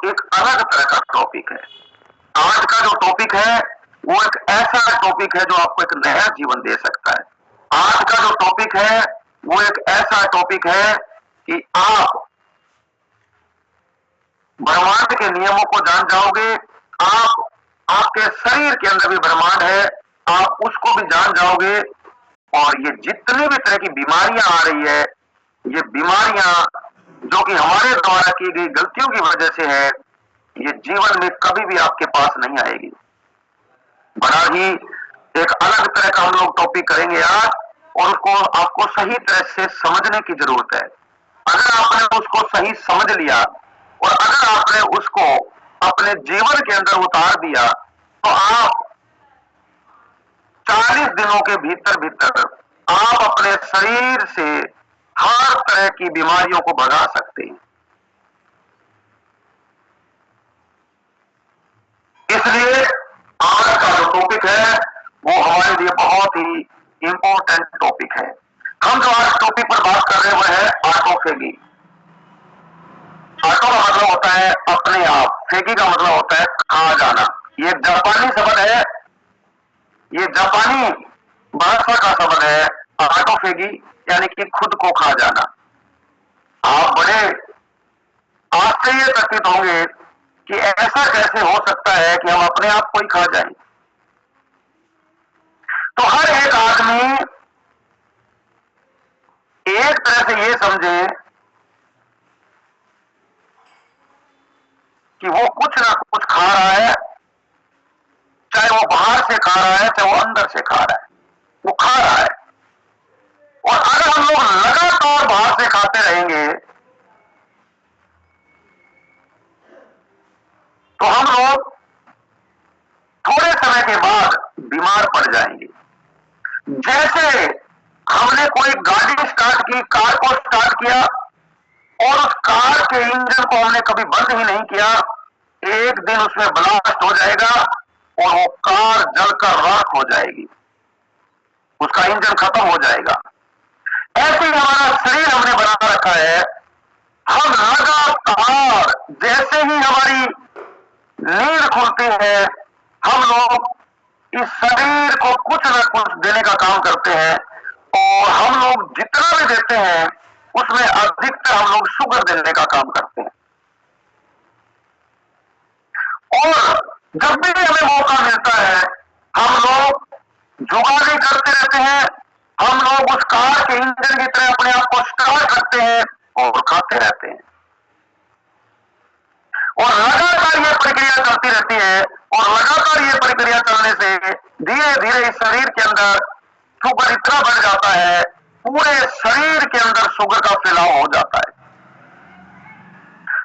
एक अलग तरह का टॉपिक है। आज का जो टॉपिक है वो एक ऐसा टॉपिक है जो आपको एक नया जीवन दे सकता है। आज का जो टॉपिक है वो एक ऐसा टॉपिक है कि आप ब्रह्मांड के नियमों को जान जाओगे। आप आपके शरीर के अंदर भी ब्रह्मांड है, आप उसको भी जान जाओगे। और ये जितनी भी तरह की बीमारियां आ रही है, ये बीमारियां जो कि हमारे द्वारा की गई गलतियों की वजह से है, ये जीवन में कभी भी आपके पास नहीं आएगी। बड़ा ही एक अलग तरह का हम लोग टॉपिक करेंगे आज, और उसको आपको सही तरह से समझने की जरूरत है। अगर आपने उसको सही समझ लिया और अगर आपने उसको अपने जीवन के अंदर उतार दिया तो आप 40 दिनों के भीतर भीतर आप अपने शरीर से हर तरह की बीमारियों को भगा सकते हैं। इसलिए आज का जो टॉपिक है वो हमारे लिए बहुत ही इंपॉर्टेंट टॉपिक है। हम जो आज टॉपिक पर बात कर रहे हैं वह है ऑटोफेगी। ऑटो का मतलब होता है अपने आप, फेगी का मतलब होता है खा जाना। ये जापानी शब्द है, ये जापानी भाषा का शब्द है ऑटोफेगी, यानी कि खुद को खा जाना। आप बड़े आश्चर्यचकित होंगे कि ऐसा कैसे हो सकता है कि हम अपने आप को ही खा जाएं। तो हर एक आदमी एक तरह से ये समझे कि वो कुछ ना कुछ खा रहा है, चाहे वो बाहर से खा रहा है चाहे वो अंदर से खा रहा है, वो खा रहा है। और अगर हम लोग लगातार बाहर से खाते रहेंगे तो हम लोग थोड़े समय के बाद बीमार पड़ जाएंगे। जैसे हमने कोई गाड़ी स्टार्ट की, कार को स्टार्ट किया और उस कार के इंजन को हमने कभी बंद ही नहीं किया, एक दिन उसमें ब्लास्ट हो जाएगा और वो कार जलकर राख हो जाएगी, उसका इंजन खत्म हो जाएगा। ऐसे ही हमारा शरीर हमने बना रखा है। हम लगातार जैसे ही हमारी नींद खुलती है हम लोग इस शरीर को कुछ न कुछ देने का काम करते हैं, और हम लोग जितना भी देते हैं उसमें अधिकतर हम लोग शुगर देने का काम करते हैं। और जब भी हमें मौका मिलता है हम लोग जुगाली करते रहते हैं, हम लोग उस कार के इंजन की तरह अपने आप को स्टार्ट करते हैं और खाते रहते हैं। और लगातार ये प्रक्रिया चलती रहती है, और लगातार ये प्रक्रिया चलने से धीरे धीरे इस शरीर के अंदर शुगर इतना बढ़ जाता है, पूरे शरीर के अंदर शुगर का फैलाव हो जाता है।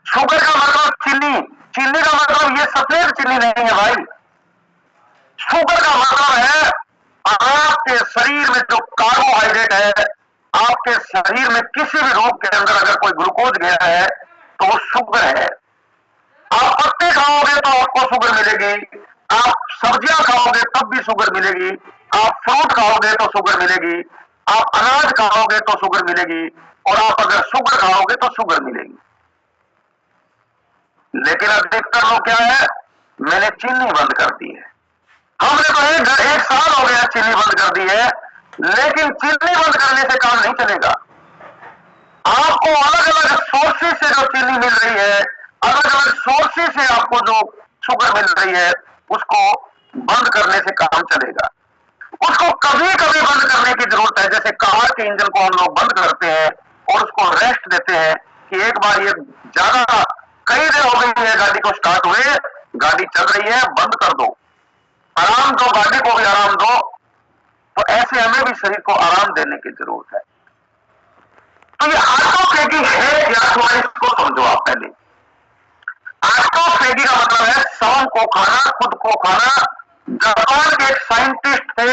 शुगर का मतलब चीनी, चीनी का मतलब ये सफेद चीनी नहीं है भाई। शुगर का मतलब है आपके शरीर में जो कार्बोहाइड्रेट है, आपके शरीर में किसी भी रूप के अंदर अगर कोई ग्लूकोज गया है तो वो शुगर है। आप पत्ते खाओगे तो आपको शुगर मिलेगी, आप सब्जियां खाओगे तब भी शुगर मिलेगी, आप फ्रूट खाओगे तो शुगर मिलेगी, आप अनाज खाओगे तो शुगर मिलेगी, और आप अगर शुगर खाओगे तो शुगर मिलेगी। लेकिन अधिकतर लोग क्या है, मैंने चीनी बंद कर दी है। हमने तो एक साल हो गया चीनी बंद कर दी है, लेकिन चीनी बंद करने से काम नहीं चलेगा। आपको अलग अलग सोर्सेज से जो चीनी मिल रही है, अलग अलग सोर्सेज से आपको जो शुगर मिल रही है, उसको बंद करने से काम चलेगा। उसको कभी कभी बंद करने की जरूरत है। जैसे कार के इंजन को हम लोग बंद करते हैं और उसको रेस्ट देते हैं कि एक बार ये ज्यादा कई देर हो गई है गाड़ी को स्टार्ट हुए, गाड़ी चल रही है, बंद कर दो, आराम दो, गाड़ी को भी आराम दो। तो ऐसे हमें भी शरीर को आराम देने की जरूरत है। तो ये ऑटोफेगी है या तो इसको समझो आप पहले। ऑटोफेगी का मतलब है स्वयं को खाना, खुद को खाना। जापान के एक साइंटिस्ट थे,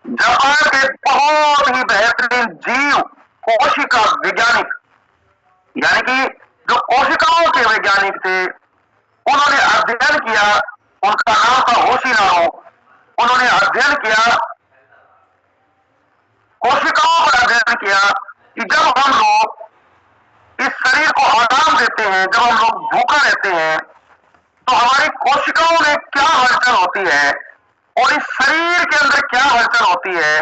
जापान के बहुत ही बेहतरीन जीव कोशिका वैज्ञानिक, यानी कि जो कोशिकाओं के वैज्ञानिक थे, उन्होंने अध्ययन किया, उनका नाम था होशिनारो। उन्होंने अध्ययन किया, कोशिकाओं पर अध्ययन किया कि जब हम लोग इस शरीर को आराम देते हैं, जब हम लोग भूखा रहते हैं तो हमारी कोशिकाओं में क्या हलचल होती है और इस शरीर के अंदर क्या हलचल होती है,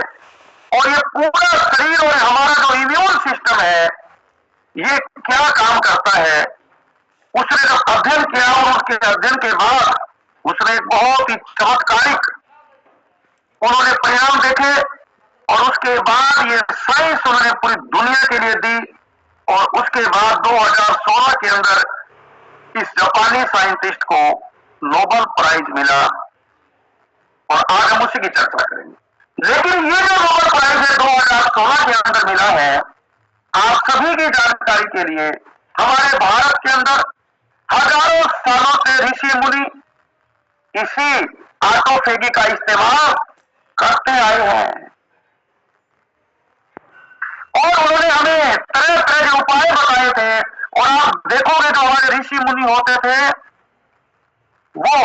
और ये पूरा शरीर और हमारा जो इम्यून सिस्टम है ये क्या काम करता है, उसने जब अध्ययन किया और उसके अध्ययन के बाद उसने एक बहुत ही चमत्कारिक उन्होंने परिणाम देखे, और उसके बाद ये साइंस उन्होंने पूरी दुनिया के लिए दी, और उसके बाद 2016 के अंदर इस जापानी साइंटिस्ट को नोबेल प्राइज मिला, और आज हम उसी की चर्चा करेंगे। लेकिन ये जो नोबेल प्राइज है 2016 के अंदर मिला है, आप सभी की जानकारी के लिए, हमारे भारत के अंदर हजारों सालों से ऋषि मुनि इसी ऑटोफेगी का इस्तेमाल करते आए हैं, और उन्होंने हमें तरह तरह के उपाय बताए थे। और आप देखोगे जो हमारे ऋषि मुनि होते थे वो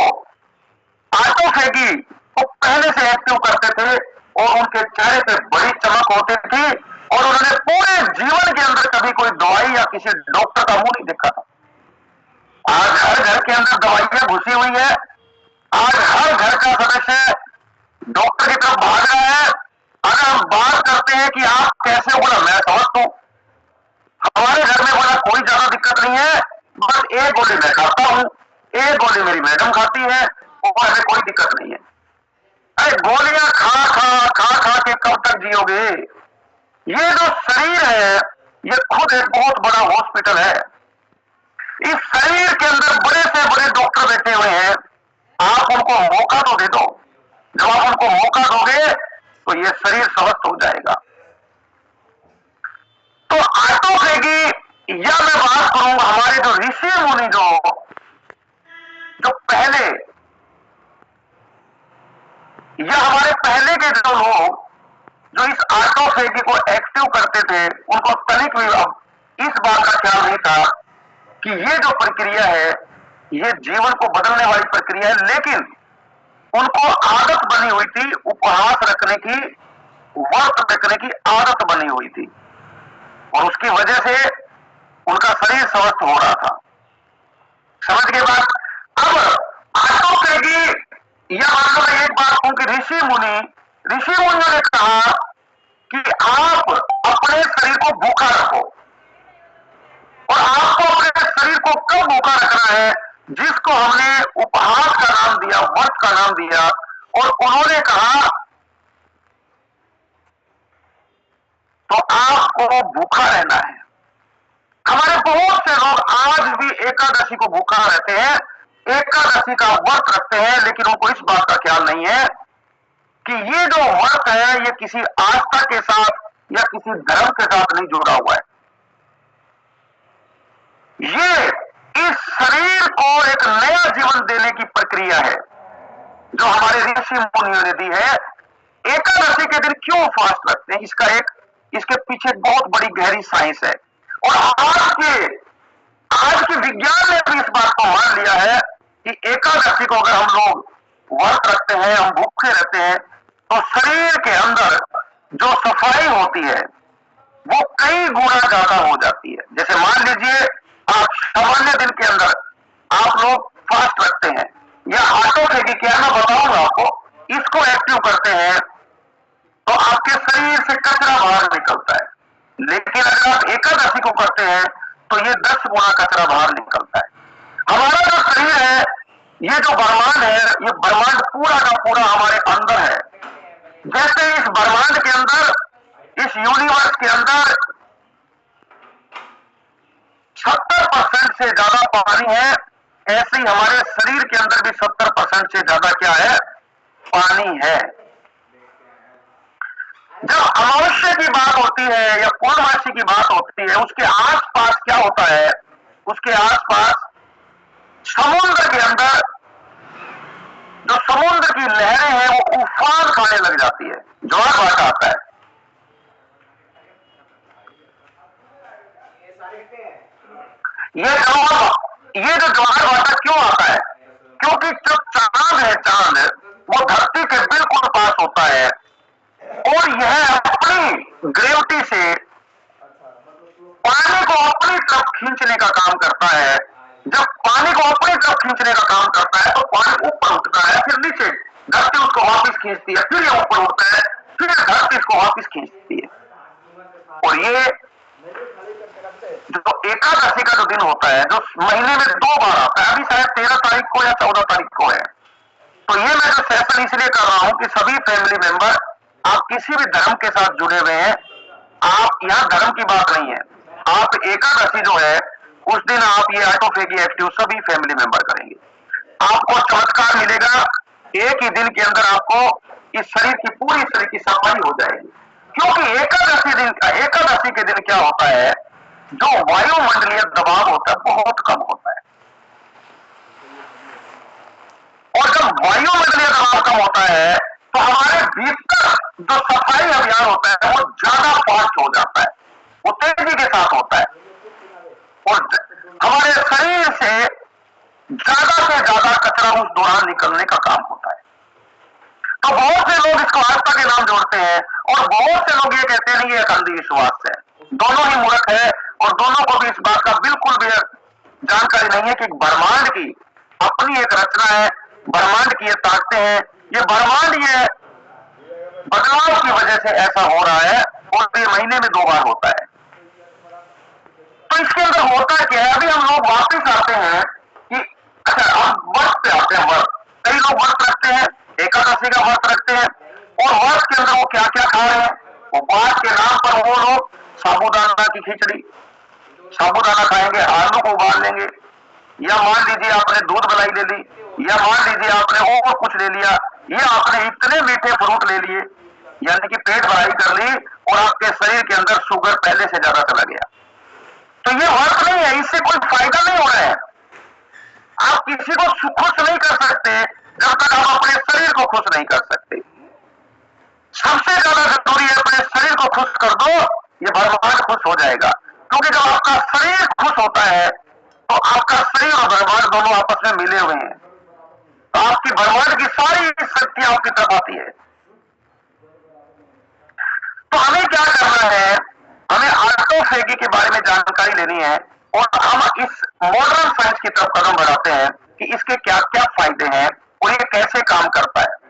ऑटोफेगी को पहले से एक्टिव करते थे, और उनके चेहरे पे बड़ी चमक होती थी, और उन्होंने पूरे जीवन के अंदर कभी कोई दवाई या किसी डॉक्टर का मुंह नहीं देखा था। आज हर घर के अंदर दवाइयां घुसी हुई है, आज हर घर का सदस्य डॉक्टर की तरफ भाग रहा है। अगर हम बात करते हैं कि आप कैसे, बोला मैं समझता हूं, हमारे घर में बोला कोई ज्यादा दिक्कत नहीं है, बस एक गोली मैं खाता हूं, एक गोली मेरी मैडम खाती है, और हमें कोई दिक्कत नहीं है। अरे गोलियां खा के कब तक जियोगे? ये जो शरीर है ये खुद एक बहुत बड़ा हॉस्पिटल है। इस शरीर के अंदर बड़े से बड़े डॉक्टर बैठे हुए हैं, आप उनको मौका तो दे दो। जब आप उनको मौका दोगे तो ये शरीर स्वस्थ हो जाएगा। तो ऑटोफेगी, या मैं बात करूंगा हमारे जो ऋषि मुनि जो पहले, या हमारे पहले के जो लोग जो इस ऑटोफेगी को एक्टिव करते थे, उनको तनिक भी अब इस बात का ख्याल नहीं था कि ये जो प्रक्रिया है ये जीवन को बदलने वाली प्रक्रिया है, लेकिन उनको आदत बनी हुई थी उपहास रखने की, व्रत रखने की आदत बनी हुई थी, और उसकी वजह से उनका शरीर स्वस्थ हो रहा था। समझ गए बात? अब ऑटोफेगी, या मतलब मैं एक बात कहूं कि ऋषि मुनियों ने कहा कि आप अपने शरीर को भूखा रखो, और आपको अपने शरीर को कब भूखा रखना है? जिसको हमने उपहास का नाम दिया, व्रत का नाम दिया, और उन्होंने कहा तो आपको भूखा रहना है। हमारे बहुत से लोग आज भी एकादशी को भूखा रहते हैं, एकादशी का व्रत रखते हैं, लेकिन उनको इस बात का ख्याल नहीं है कि ये जो व्रत है ये किसी आस्था के साथ या किसी धर्म के साथ नहीं जुड़ा हुआ है। ये इस शरीर को एक नया जीवन देने की प्रक्रिया है जो हमारे ऋषि मुनियों ने दी है। एकादशी के दिन क्यों फास्ट रखते हैं, इसके पीछे बहुत बड़ी गहरी साइंस है, और आज के विज्ञान ने भी इस बात को मान लिया है कि एकादशी को अगर हम लोग व्रत रखते हैं, हम भूखे रहते हैं, तो शरीर के अंदर जो सफाई होती है वो कई गुना ज्यादा हो जाती है। जैसे मान लीजिए आप सामान्य दिन के अंदर आप लोग फास्ट रखते हैं, या ऑटोफेगी क्या मैं बताऊंगा आपको, इसको एक्टिव करते हैं तो आपके शरीर से कचरा बाहर निकलता है, लेकिन अगर आप एकादशी को करते हैं तो ये 10 गुना कचरा बाहर निकलता है। हमारा जो शरीर है, ये जो ब्रह्मांड है, ये ब्रह्मांड पूरा का पूरा हमारे अंदर है। जैसे इस ब्रह्मांड के अंदर, इस यूनिवर्स के अंदर 70% से ज्यादा पानी है, ऐसे ही हमारे शरीर के अंदर भी 70% से ज्यादा क्या है? पानी है। जब अमावस्या की बात होती है या पूर्णमासी की बात होती है, उसके आसपास क्या होता है? उसके आसपास समुद्र के अंदर जो समुद्र की लहरें हैं वो उफान खाने लग जाती है, ज्वार भाटा आता है। ये जो ज्वार भाटा क्यों आता है? क्योंकि जो चांद है, चांद वो धरती के बिल्कुल पास होता है, और यह अपनी ग्रेविटी से पानी को अपनी तरफ काम करता है, जब पानी को अपनी तरफ खींचने का काम करता है तो पानी ऊपर उठता है, फिर नीचे धरती उसको वापस खींचती है, फिर ये ऊपर उठता है, फिर धरती इसको वापस खींचती है। और ये जो एकादशी का जो दिन होता है, जो महीने में 2 बार आता है, अभी शायद 13 तारीख को या 14 तारीख को है, तो ये मैं जो सेशन इसलिए कर रहा हूं कि सभी फैमिली मेंबर, आप किसी भी धर्म के साथ जुड़े हुए हैं, आप यहां धर्म की बात नहीं है, आप एकादशी जो है उस दिन आप ये ऑटोफेगी एक्टिव सभी फैमिली मेंबर करेंगे। आपको चमत्कार मिलेगा, एक ही दिन के अंदर आपको इस शरीर की पूरी शरीर की सफाई हो जाएगी। क्योंकि एकादशी के दिन क्या होता है, जो वायुमंडलीय दबाव होता है बहुत कम होता है, और जब वायुमंडलीय दबाव कम होता है तो हमारे भीतर जो सफाई अभियान होता है वो ज्यादा फास्ट हो जाता है, वो तेजी के साथ होता है, और हमारे शरीर से ज्यादा कचरा उस दौरान निकलने का काम होता है। तो बहुत से लोग इसको आस्था के नाम जोड़ते हैं, और बहुत से लोग ये कहते हैं नहीं ये एक अंधविश्वास है। दोनों ही मूर्ख है, और दोनों को भी इस बात का बिल्कुल भी जानकारी नहीं है कि ब्रह्मांड की अपनी एक रचना है, ब्रह्मांड की ये ताकतें हैं, ये ब्रह्मांड ये बदलाव की वजह से ऐसा हो रहा है, और ये महीने में 2 बार होता है। तो इसके अंदर होता क्या है, अभी हम लोग वापिस आते हैं कि अच्छा अब व्रत पे आते हैं। व्रत, कई लोग व्रत रखते हैं, एकादशी का व्रत रखते हैं, और व्रत के अंदर वो क्या क्या खा रहे हैं, उपवास के नाम पर वो लोग साबूदाना की खिचड़ी, साबूदाना खाएंगे, आलू को उबाल लेंगे, या मान लीजिए आपने दूध मलाई ले ली, या मान लीजिए आपने और कुछ ले लिया, या आपने इतने मीठे फ्रूट ले लिए, यानी कि पेट भराई कर ली, और आपके शरीर के अंदर शुगर पहले से ज्यादा चला गया। तो ये व्रत नहीं है, इससे कोई फायदा नहीं हो रहा है। आप किसी को खुश नहीं कर सकते जब तक आप अपने शरीर को खुश नहीं कर सकते। सबसे ज्यादा जरूरी है अपने शरीर को खुश कर दो, ये ब्रह्मांड खुश हो जाएगा। क्योंकि जब आपका शरीर खुश होता है तो आपका शरीर और ब्रह्मांड दोनों आपस में मिले हुए हैं, तो आपकी ब्रह्मांड की सारी शक्तियां आपकी तरफ आती है। तो हमें क्या करना है, हमें ऑटोफेगी के बारे में जानकारी लेनी है, और हम इस मॉडर्न साइंस की तरफ कदम बढ़ाते हैं कि इसके क्या क्या फायदे हैं और ये कैसे काम करता है।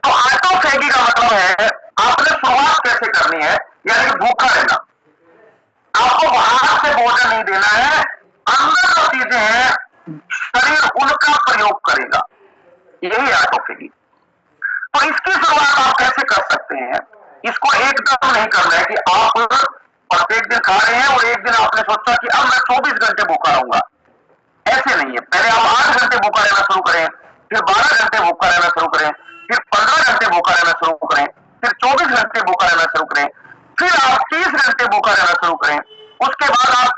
तो ऑटोफेगी का मतलब है आपने शुरुआत कैसे करनी है, यानी भूखा रहना। आपको बाहर से भोजन नहीं देना है, अंदर जो चीजें हैं शरीर उनका प्रयोग करेगा, यही ऑटोफेगी। तो इसकी शुरुआत आप कैसे कर सकते हैं, इसको एकदम नहीं करना है कि आप प्रत्येक दिन खा रहे हैं और एक दिन आपने सोचा कि अब मैं 24 घंटे भूखा रहूंगा, ऐसे नहीं है। पहले आप 8 घंटे भूखा रहना शुरू करें, फिर 12 घंटे भूखा रहना शुरू करें, फिर 15 घंटे भूखा रहना शुरू करें, फिर 24 घंटे भूखा रहना शुरू करें, फिर आप 30 घंटे भूखा रहना शुरू करें, उसके बाद आप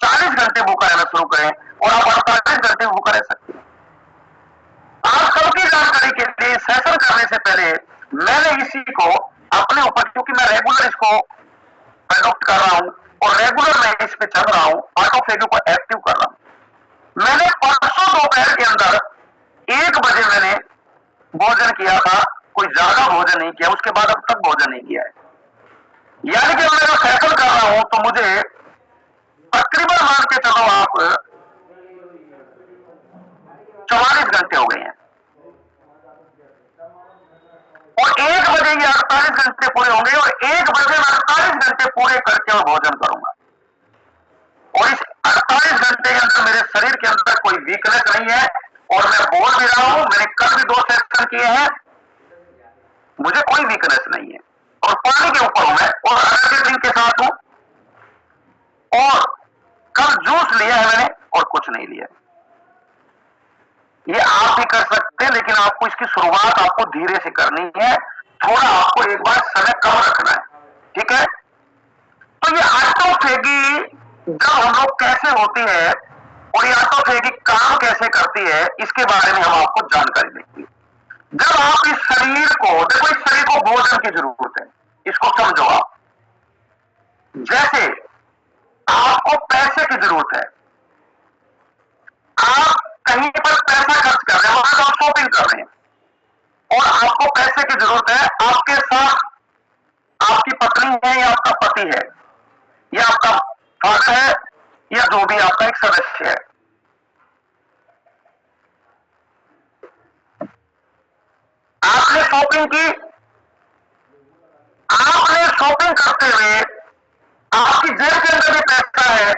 40 घंटे भूखा रहना शुरू करें, और आप 48 घंटे भूखा रह सकते हैं। आप सबकी जानकारी के लिए सेशन करने से पहले मैंने इसी को अपने ऊपर, क्योंकि मैं रेगुलर इसको अडॉप्ट कर रहा हूं और रेगुलर मैं इस पे चल रहा हूं, ऑटोफेगी को एक्टिव कर रहा हूं। मैंने परसों दोपहर के अंदर 1 बजे मैंने भोजन किया था, कोई ज्यादा भोजन नहीं किया, उसके बाद अब तक भोजन नहीं किया है। यानी कि मैं जब सेशन कर रहा हूं तो मुझे तकरीबन मान के चलो आप 44 घंटे हो गए हैं, और 1 बजे ये 48 घंटे पूरे होंगे, और 1 बजे मैं 48 घंटे पूरे करके और भोजन करूंगा। और इस 48 घंटे के अंदर मेरे शरीर के अंदर कोई वीकनेस नहीं है, और मैं बोल भी रहा हूं, मैंने कल भी 2 सेशन किए हैं, मुझे कोई वीकनेस नहीं है, और पानी के ऊपर हूं मैं, और एनर्जी ड्रिंक के साथ हूं, और कल जूस लिया है मैंने और कुछ नहीं लिया। ये आप भी कर सकते हैं, लेकिन आपको इसकी शुरुआत आपको धीरे से करनी है, थोड़ा आपको एक बार समय कम रखना है, ठीक है। तो ये ऑटोफेगी जब हम लोग कैसे होती है और ये ऑटोफेगी काम कैसे करती है, इसके बारे में हम आपको जानकारी देंगे। जब आप इस शरीर को देखो, इस शरीर को भोजन की जरूरत है, इसको समझो आप। जैसे आपको पैसे की जरूरत है, आप कहीं पर पैसा खर्च कर रहे हैं, वहां आप शॉपिंग कर रहे हैं, और आपको पैसे की जरूरत है, आपके साथ आपकी पत्नी है या आपका पति है या आपका फादर है या जो भी आपका एक सदस्य है। आपने शॉपिंग की, आपने शॉपिंग करते हुए आपकी जेब के अंदर भी पैसा है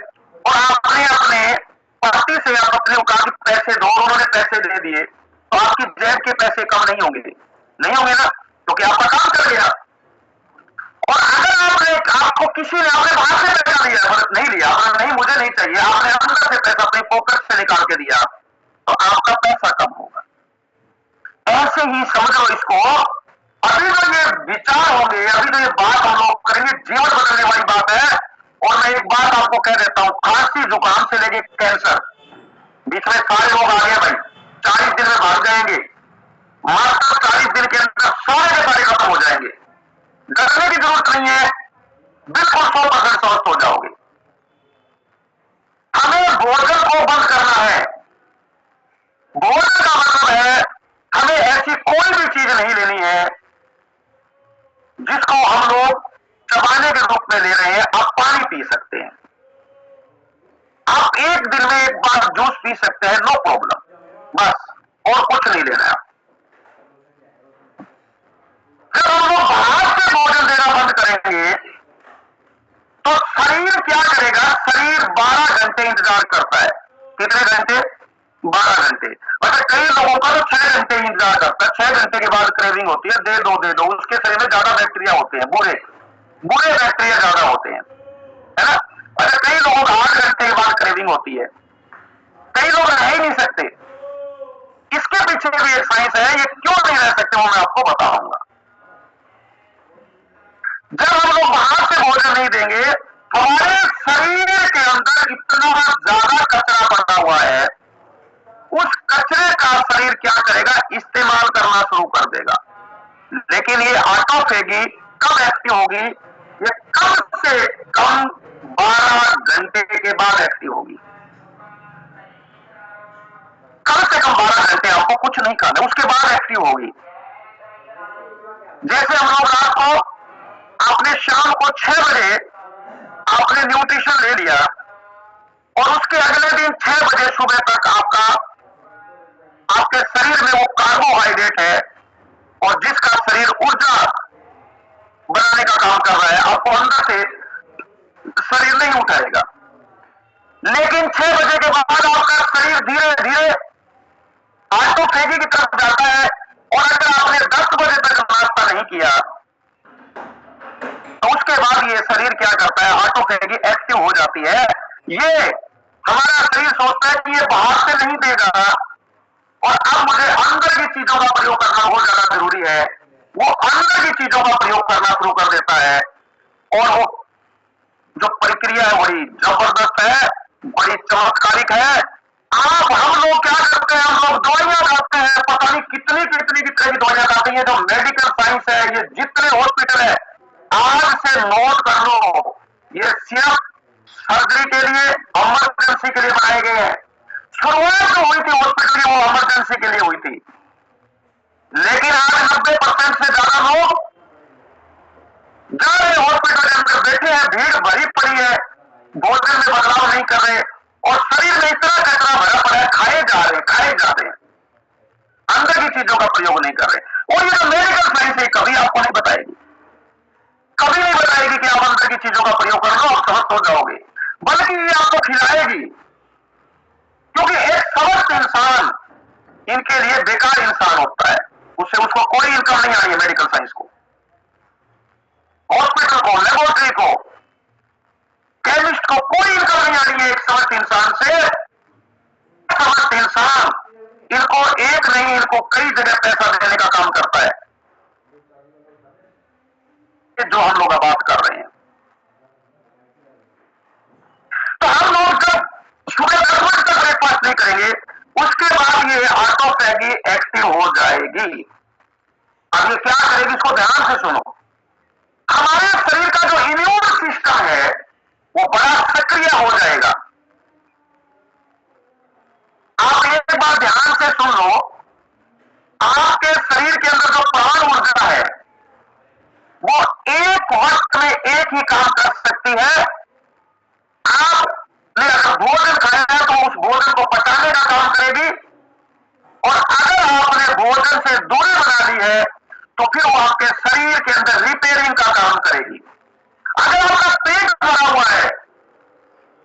और आपने अपने पति से आप अपने कहा कि पैसे दो, उन्होंने पैसे दे दिए, तो आपकी जेब के पैसे कम नहीं होंगे, नहीं होंगे ना, क्योंकि आपका काम कर गया। और अगर आपने, आपको किसी ने आपने बाहर से पैसा लिया, मतलब नहीं लिया, आपने नहीं, मुझे नहीं चाहिए, आपने अंदर से पैसा अपने पॉकेट से निकाल के दिया, तो आपका पैसा कम होगा। ऐसे ही समझ लो इसको। अभी तो ये विचार होंगे, अभी तो ये बात हम लोग करेंगे, जीवन बदलने वाली बात है। और मैं एक बात आपको कह देता हूं, खांसी जुकाम से लेके कैंसर, बीच में सारे लोग आ गए भाई, 40 दिन में भाग जाएंगे, मात्र 40 दिन के अंदर सारे के सारे खत्म हो जाएंगे। डरने की जरूरत नहीं है, बिल्कुल 100% स्वस्थ हो जाओगे। हमें भोजन को बंद करना है। भोजन का मतलब है हमें ऐसी कोई भी चीज नहीं लेनी है जिसको हम लोग चबाने के रूप में ले रहे हैं। आप पानी पी सकते हैं, आप एक दिन में एक बार जूस पी सकते हैं, नो प्रॉब्लम, बस, और कुछ नहीं लेना है। जब हम लोग बाहर से भोजन देना बंद करेंगे तो शरीर क्या करेगा? शरीर 12 घंटे इंतजार करता है। कितने घंटे? 12 घंटे। अच्छा, कई लोगों का तो 6 घंटे इंतजार करता है, 6 घंटे के बाद क्रेविंग होती है, दे दो दे दो। उसके शरीर में ज्यादा बैक्टीरिया होते हैं, बुरे बुरे बैक्टीरिया ज्यादा होते हैं, है ना। अच्छा, कई लोगों को 8 घंटे के बाद क्रेविंग होती है, कई लोग रह ही नहीं सकते। इसके पीछे भी एक साइंस है, ये क्यों नहीं रह सकते वो मैं आपको बताऊंगा। जब हम लोग बाहर से भोजन नहीं देंगे, हमारे शरीर के अंदर इतना ज्यादा कचरा पड़ा हुआ है, उस कचरे का शरीर क्या करेगा? इस्तेमाल करना शुरू कर देगा। लेकिन ये ऑटोफेगी कब एक्टिव होगी? ये कम से कम 12 घंटे के बाद एक्टिव होगी। कम से कम 12 घंटे आपको कुछ नहीं करना, उसके बाद एक्टिव होगी। जैसे हम लोग रात को, आपने शाम को 6 बजे आपने न्यूट्रिशन ले लिया और उसके अगले दिन 6 बजे सुबह तक आपके शरीर में वो कार्बोहाइड्रेट है और जिसका शरीर ऊर्जा बनाने का काम कर रहा है, आपको अंदर से शरीर नहीं उठाएगा। लेकिन 6 बजे के बाद आपका शरीर धीरे धीरे ऑटोफेगी की तरफ जाता है और अगर आपने 10 बजे तक नाश्ता नहीं किया तो उसके बाद ये शरीर क्या करता है? ऑटोफेगी एक्टिव हो जाती है। ये हमारा शरीर सोचता है कि ये बाहर से नहीं देगा और अब मुझे अंदर की चीजों का प्रयोग करना बहुत ज्यादा जरूरी है। वो अंदर की चीजों का प्रयोग करना शुरू कर देता है और वो जो प्रक्रिया है बड़ी जबरदस्त है, बड़ी चमत्कारिक है। हम लोग क्या करते हैं? हम लोग दवाइयां खाते हैं, पता नहीं कितनी कितनी की तरह की दवाइयां खाते हैं। जो मेडिकल साइंस है, ये जितने हॉस्पिटल है, आज से नोट कर लो, ये सिर्फ सर्जरी के लिए, इमरजेंसी के लिए बनाए गए हैं। शुरुआत जो हुई थी हॉस्पिटल की, वो इमरजेंसी के लिए हुई थी। लेकिन आज 90% से ज्यादा लोग जा रहे हॉस्पिटल के अंदर, बैठे हैं, भीड़ भरी पड़ी है, भोजन में बदलाव नहीं कर रहे और शरीर में इतना कचरा भरा पड़ा है, खाए जा रहे हैं, अंदर की चीजों का प्रयोग नहीं कर रहे। और ये जो मेडिकल साइंस है, कभी आपको नहीं बताएगी, कभी नहीं बताएगी कि आप अंदर की चीजों का प्रयोग कर लो, आप स्वस्थ हो जाओगे, बल्कि ये आपको खिलाएगी। क्योंकि एक स्वस्थ इंसान इनके लिए बेकार इंसान होता है, उसको कोई इनकम नहीं आ रही है। मेडिकल साइंस को, हॉस्पिटल को, लेबोरेटरी को, केमिस्ट को कोई इनकम नहीं आ रही है एक स्वस्थ इंसान से। स्वस्थ इंसान इनको एक नहीं, इनको कई जगह पैसा देने का काम करता है, जो हम लोग बात कर रहे हैं। तो हम लोग जब सुबह 10 बजे तक ब्रेकफास्ट नहीं करेंगे, उसके बाद ये ऑटोफेगी एक्टिव हो जाएगी। अब ये क्या करेगी? इसको ध्यान से सुनो। हमारे शरीर का जो इम्यून सिस्टम है वो बड़ा सक्रिय हो जाएगा। आप एक बार ध्यान से सुन लो, आपके शरीर के अंदर जो प्राण ऊर्जा है वो एक वक्त में एक ही काम कर सकती है। आपने अगर भोजन से दूरी बना ली है, तो फिर वो आपके शरीर के अंदर रिपेयरिंग का काम करेगी। अगर आपका पेट भरा हुआ है,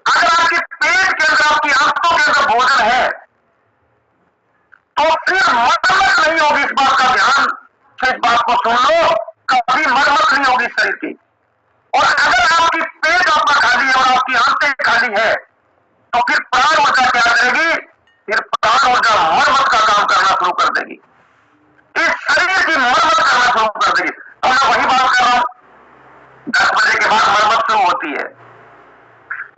अगर आपके पेट के अंदर, आपकी आंतों के अंदर भोजन है, तो फिर मरम्मत नहीं होगी। इस बात का ध्यान से इस बात को सुन लो, कभी मरम्मत नहीं होगी शरीर की। और अगर आपकी पेट आपका खाली है और आपकी आंतें खाली है, तो फिर प्राण ऊर्जा क्या करेगी? फिर प्राण ऊर्जा मरम्मत का काम करना शुरू कर देगी, इस शरीर की मरम्मत करना शुरू कर देगी। अब मैं वही बात कर रहा हूं, 10 बजे के बाद मरम्मत शुरू होती है।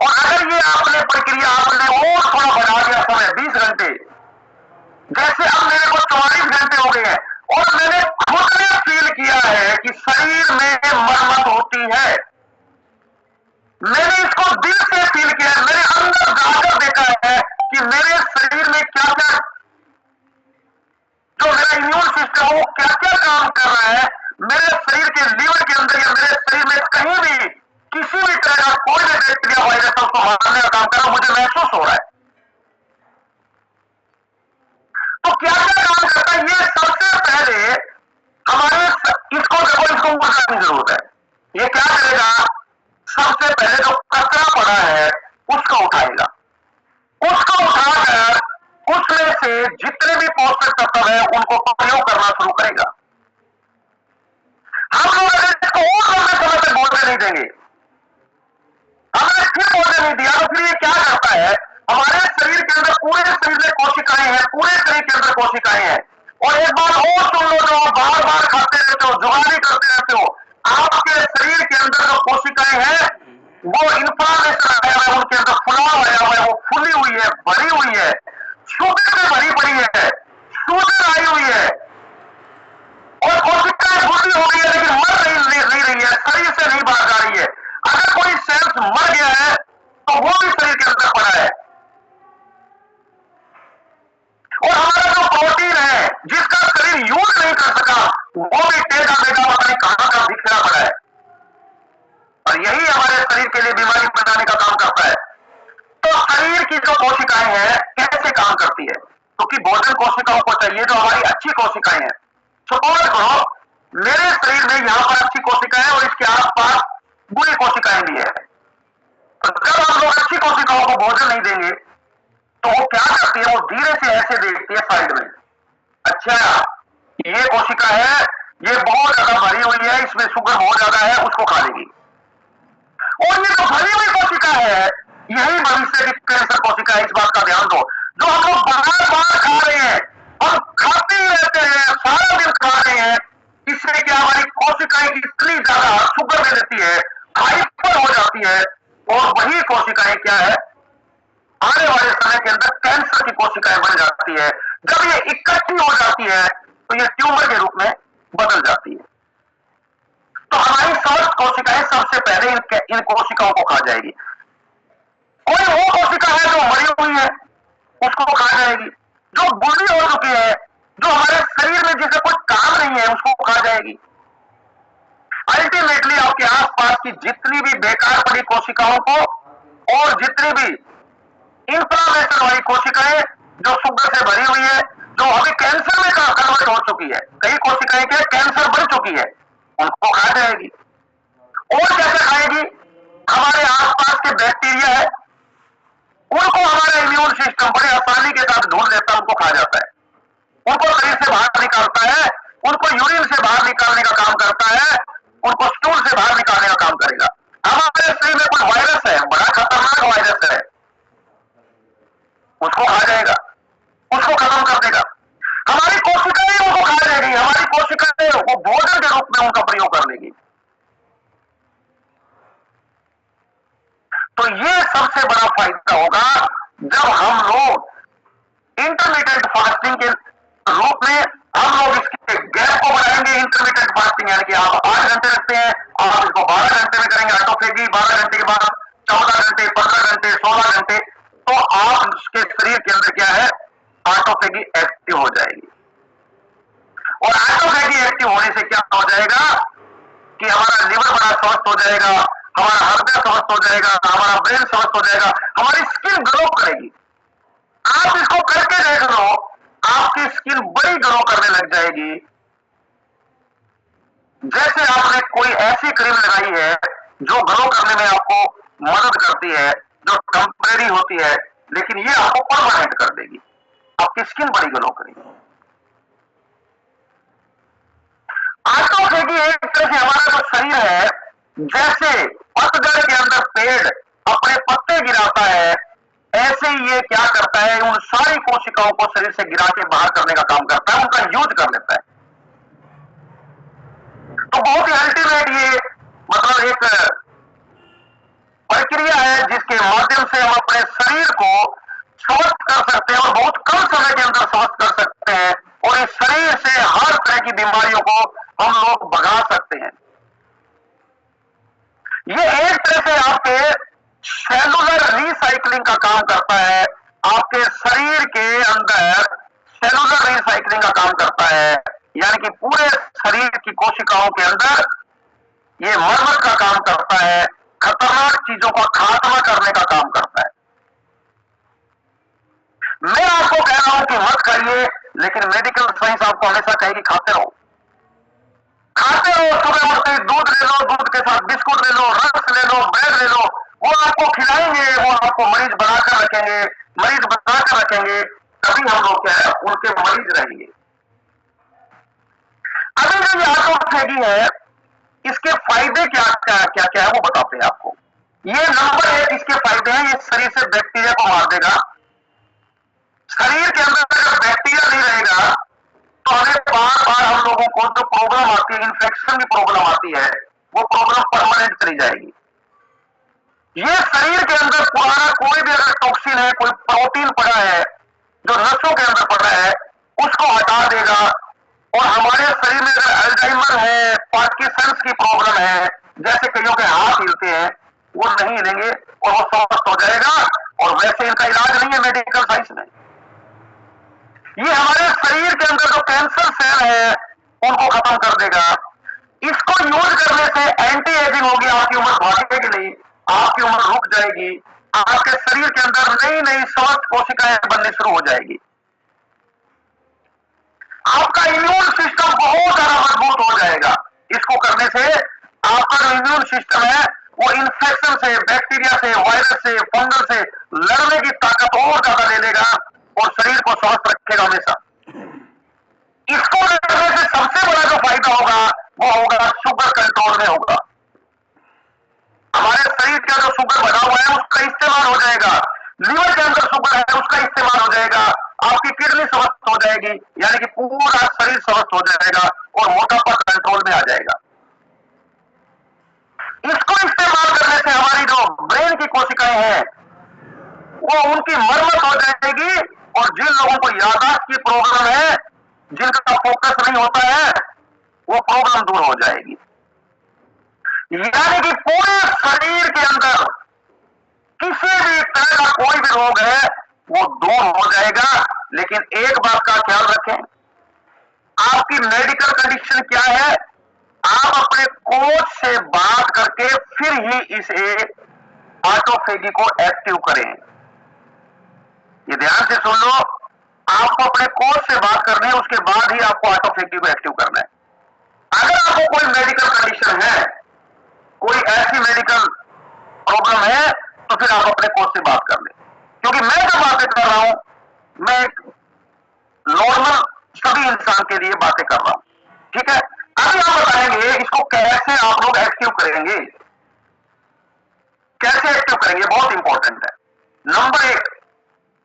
और अगर ये आपने प्रक्रिया आपने और थोड़ा बढ़ा दिया समय 20 घंटे, जैसे अब मेरे को 44 घंटे हो गए हैं और मैंने खुद ने फील किया है कि शरीर में मरम्मत होती है, मैंने इसको दिल से फील किया है, मेरे अंदर जाकर देखा है कि मेरे शरीर में क्या क्या, जो मेरा इम्यून सिस्टम है वो क्या क्या काम कर रहा है, मेरे शरीर के लीवर के अंदर या मेरे शरीर में कहीं भी किसी भी तरह का कोई भी बैक्टीरिया वायरस है उसको मारने का काम कर रहा है, मुझे महसूस हो रहा है। तो क्या क्या काम करता है? ये सबसे पहले हमारे, इसको देखो, इसको ऊर्जा की जरूरत है। ये क्या करेगा? सबसे पहले जो कचरा पड़ा है उसको उठाएगा, उसको उठाकर उसमें से जितने भी पोषक तत्व है उनको प्रयोग करना शुरू करेगा। हम लोग अगर इसको और लंबे समय तक बोलने नहीं देंगे, हमने फिर बोलने नहीं दिया, तो फिर ये क्या करता है? हमारे शरीर के अंदर, पूरे शरीर में कोशिकाएं हैं, पूरे शरीर के अंदर कोशिकाएं हैं। और एक बात और सुन लो, जो बार बार खाते रहते हो, जुगाली करते रहते हो, आपके शरीर के अंदर जो कोशिकाएं हैं वो इन्फ्लामेशन आया हुआ है, उनके अंदर फुलाव आया हुआ है, वो फूली हुई है, भरी हुई है, शुगर से भरी पड़ी है, शुगर आई हुई है, और कोशिकाएं बुरी हो गई है, लेकिन मर नहीं रही है, शरीर से नहीं बाहर जा रही है। अगर कोई सेल्स मर गया है तो वो भी शरीर के अंदर पड़ा है। और हमारा जो प्रोटीन है जिसका शरीर यूज नहीं कर सका, वो भी टेढ़ा मेढ़ा पता नहीं कहां का बिखरा पड़ा है। और यही हमारे शरीर के लिए बीमारी बनाने का काम करता है। तो शरीर की जो कोशिकाएं हैं कैसे काम करती है? क्योंकि भोजन कोशिकाओं को चाहिए, जो हमारी अच्छी कोशिकाएं हैं। सपोज करो मेरे शरीर में यहां पर अच्छी कोशिकाएं और इसके आसपास बुरी कोशिकाएं भी है, तो जब हम लोग अच्छी कोशिकाओं को भोजन नहीं देंगे तो वो क्या करती है? वो धीरे से ऐसे देखती है साइड में, अच्छा ये कोशिका है, ये बहुत ज्यादा भरी हुई है, इसमें शुगर बहुत ज्यादा है, उसको खा लेगी। और ये जो भरी हुई कोशिका है यही भविष्य की कैंसर कोशिका है। इस बात का ध्यान दो, जो हम लोग बार बार खा रहे हैं, हम खाते ही रहते हैं, सारा दिन खा रहे हैं, इससे क्या हमारी कोशिकाएं इतनी ज्यादा शुगर में लेती है, हाइपर हो जाती है, और वही कोशिकाएं क्या है? आने वाले समय के अंदर कैंसर की कोशिकाएं बन जाती है। जब ये इकट्ठी हो जाती है तो ये ट्यूमर के रूप में बदल जाती है। तो हमारी स्वस्थ कोशिकाएं सबसे पहले इन कोशिकाओं को खा जाएगी। कोई वो कोशिका है जो मरी हुई है उसको खा जाएगी, जो बुरी हो चुकी है, जो हमारे शरीर में जिसे कोई काम नहीं है उसको खा जाएगी। अल्टीमेटली आपके आसपास की जितनी भी बेकार पड़ी कोशिकाओं को और जितनी भी इंफ्लामेशन वाली कोशिकाएं जो शुगर से भरी हुई है, जो अभी कैंसर में कन्वर्ट हो चुकी है, कई कोशिकाएं के कैंसर बन चुकी है, उनको खा जाएगी। और कैसे खाएगी? हमारे आसपास के बैक्टीरिया है उनको हमारा इम्यून सिस्टम बड़े आसानी के साथ ढूंढ लेता है, उनको खा जाता है, उनको शरीर से बाहर निकालता है, उनको यूरिन से बाहर निकालने का काम करता है, उनको स्टूल से बाहर निकालने का काम करेगा। हमारे शरीर में कोई वायरस है, बड़ा खतरनाक वायरस है, उसको खा जाएगा, उसको खत्म कर देगा। हमारी कोशिकाएं उनको खा जाएगी, हमारी कोशिकाएं वो भोजन के रूप में उनका प्रयोग कर लेगी। तो ये सबसे बड़ा फायदा होगा जब हम लोग इंटरमीडिएट फास्टिंग के रूप में हम लोग इसके गैप को बढ़ाएंगे। इंटरमीडिएट फास्टिंग यानी कि आप 8 घंटे रखते हैं, आप इसको 12 घंटे में करेंगे, ऑटोफेगी 12 घंटे के बाद 14 घंटे, 15 घंटे, 16 घंटे, तो आपके शरीर के अंदर क्या है? ऑटोफेगी एक्टिव हो जाएगी। और ऑटोफेगी एक्टिव होने से क्या हो जाएगा कि हमारा लिवर बड़ा स्वस्थ हो जाएगा, हमारा हृदय स्वस्थ हो जाएगा, हमारा ब्रेन स्वस्थ हो जाएगा, हमारी स्किन ग्लो करेगी। आप इसको करके देख लो, आपकी स्किन बड़ी ग्लो कर करने लग जाएगी जैसे आपने कोई ऐसी क्रीम लगाई है जो ग्लो करने में आपको मदद करती है, जो टेम्परेरी होती है, लेकिन ये आपको परमानेंट कर देगी, आपकी स्किन बड़ी ग्लो करेगी। ऑटोफेगी एक तरह से हमारा जो शरीर है, जैसे पतझड़ के अंदर पेड़ अपने पत्ते गिराता है, ऐसे ही ये क्या करता है, उन सारी कोशिकाओं को शरीर से गिरा के बाहर करने का काम करता है, उनका यूज कर लेता है। तो बहुत ही अल्टीमेट ये मतलब एक प्रक्रिया है जिसके माध्यम से हम अपने शरीर को स्वस्थ कर सकते हैं और बहुत कम समय के अंदर स्वस्थ कर सकते हैं, और इस शरीर से हर तरह की बीमारियों को हम लोग भगा सकते हैं। ये एक तरह से आपके सेलुलर रिसाइकलिंग का काम करता है, आपके शरीर के अंदर सेलुलर रिसाइकलिंग का काम करता है, यानी कि पूरे शरीर की कोशिकाओं के अंदर ये मरम्मत का काम करता है, खतरनाक चीजों का खात्मा करने का काम करता है। मैं आपको कह रहा हूं कि मत खाइए, लेकिन मेडिकल साइंस आपको हमेशा कहेगी खाते रहो, खाते रहो। सुबह उठते दूध ले लो, दूध के साथ बिस्कुट ले लो, रस ले लो, ब्रेड ले लो, वो आपको खिलाएंगे, वो आपको मरीज बनाकर रखेंगे, मरीज बनाकर रखेंगे, तभी हम लोग क्या है उनके मरीज रहेंगे। अभी जो ये ऑटोफेगी है, इसके फायदे क्या क्या क्या क्या है वो बताते हैं आपको। ये नंबर 1 इसके फायदे हैं, ये शरीर से बैक्टीरिया को मार देगा। शरीर के अंदर अगर बैक्टीरिया नहीं रहेगा तो हमें बार बार हम लोगों को जो प्रॉब्लम आती है, इन्फेक्शन की प्रॉब्लम आती है, वो प्रॉब्लम परमानेंट चली जाएगी। ये शरीर के अंदर पुराना कोई भी अगर टॉक्सिन है, कोई प्रोटीन पड़ा है जो नसों के अंदर पड़ा है, उसको हटा देगा। और हमारे शरीर में अगर अल्जाइमर है, पार्किंसंस की प्रॉब्लम है, जैसे कईयों के हाथ हिलते हैं, वो नहीं हिलेंगे और वो स्वस्थ हो जाएगा। और वैसे इनका इलाज नहीं है मेडिकल साइंस में। ये हमारे शरीर के अंदर जो कैंसर सेल है उनको खत्म कर देगा। इसको यूज करने से एंटी एजिंग होगी, आपकी उम्र भागेगी नहीं, आपकी उम्र रुक जाएगी, आपके शरीर के अंदर नई नई स्वस्थ कोशिकाएं बननी शुरू हो जाएगी। आपका इम्यून सिस्टम बहुत ज्यादा मजबूत हो जाएगा। इसको करने से आपका जो इम्यून सिस्टम है वो इन्फेक्शन से, बैक्टीरिया से, वायरस से, फंगल से लड़ने की ताकत और ज्यादा ले लेगा और शरीर को स्वस्थ रखेगा हमेशा। इसको करने से सबसे बड़ा जो फायदा होगा वो होगा शुगर कंट्रोल में होगा। हमारे शरीर का जो शुगर बना हुआ है उसका इस्तेमाल हो जाएगा, लीवर के अंदर शुगर है उसका इस्तेमाल हो जाएगा, आपकी किडनी स्वस्थ हो जाएगी, यानी कि पूरा शरीर स्वस्थ हो जाएगा और मोटापा कंट्रोल में आ जाएगा। इसको इस्तेमाल करने से हमारी जो ब्रेन की कोशिकाएं हैं वो उनकी मरम्मत हो जाएगी, और जिन लोगों को याददाश्त की प्रॉब्लम है, जिनका फोकस नहीं होता है, वो प्रॉब्लम दूर हो जाएगी। यानी कि पूरे शरीर के अंदर किसी भी तरह का कोई भी रोग है वो दूर हो जाएगा। लेकिन एक बात का ख्याल रखें, आपकी मेडिकल कंडीशन क्या है, आप अपने कोच से बात करके फिर ही इसे ऑटोफेगी को एक्टिव करें। ये ध्यान से सुन लो, आपको अपने कोच से बात करनी है, उसके बाद ही आपको ऑटोफेगी को एक्टिव करना है। अगर आपको कोई मेडिकल कंडीशन है, कोई ऐसी मेडिकल प्रॉब्लम है, तो फिर आप अपने कोच से बात कर लें। क्योंकि मैं जो बातें कर रहा हूं, मैं एक नॉर्मल सभी इंसान के लिए बातें कर रहा हूं, ठीक है। अभी हम बताएंगे इसको कैसे आप लोग एक्टिव करेंगे, कैसे एक्टिव करेंगे, बहुत इंपॉर्टेंट है। नंबर 1,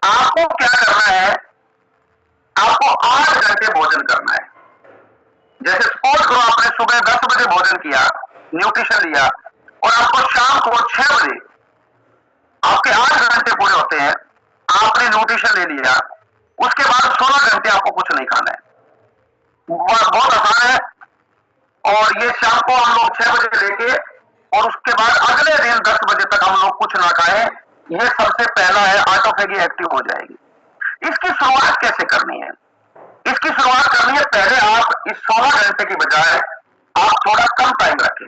आपको क्या करना है, आपको 8 घंटे भोजन करना है। जैसे सपोज करो आपने सुबह 10 बजे भोजन किया, न्यूट्रिशन लिया, और आपको शाम को 6 बजे, आपके 8 घंटे पूरे होते हैं, आपने न्यूट्रिशन ले लिया, उसके बाद 16 घंटे आपको कुछ नहीं खाना है। बहुत आसान है। और ये शाम को हम लोग 6 बजे लेके और उसके बाद अगले दिन 10 बजे तक हम लोग कुछ ना खाएं, ये सबसे पहला है, ऑटोफेगी एक्टिव हो जाएगी। इसकी शुरुआत कैसे करनी है, इसकी शुरुआत करनी है, पहले आप इस 16 घंटे की बजाय आप थोड़ा कम टाइम रखें,